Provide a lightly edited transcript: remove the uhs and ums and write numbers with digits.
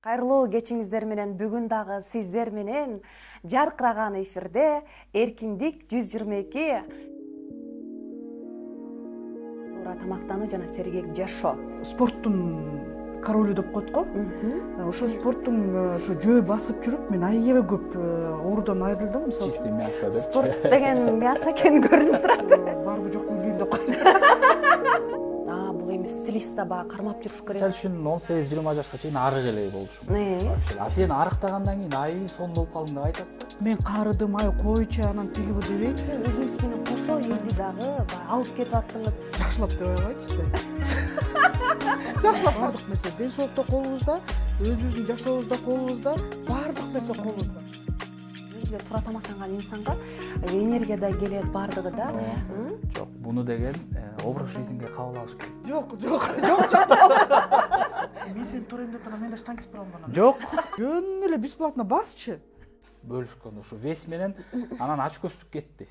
Кайрылуу кечиңиздер менен бүгүн дагы сиздер менен жаркыраган эфирде эркиндик 122 туура тамактануу жана сергек жашоо. Спорттун королу деп коет го. Ошо спорттун ошо жөө басып жүрүп мен аябай көп оорудан айрылдым. Мисалы Чистый мясо деп. Спорт деген мясо экен көрүнүп турат. Барбы жокпу билбейм деп коет. Бул эми стилистта баягы кармап жүрүш керек. Сен үчүн 18-20 жашка чейин арык эле болчу. А сен арыктагандан кийин ай сон болуп калдың деп айтат да. Мен карыдым, ай койчу, анан тиги бу дебей. Өзүңүз менен кошо элди дагы алып кетип аттыңыз. Жакшылап деп айгайчы. Жакшылап бардык нерсе ден соолукта колубузда, өзүбүздүн жашообузда колубузда, бардык нерсе колубузда. Өзү туура тамактанган инсанга энергия да келет, бардыгы да. Жок, буну деген образ жизньге кабыл алыш керек. Жок. Мен сени төрөйм деп мен даже танкист бара алмадым. Жок. Жөн эле бесплатно басчы. Бөлүшкөн ушу вес менен анан ачкөздүк кетти.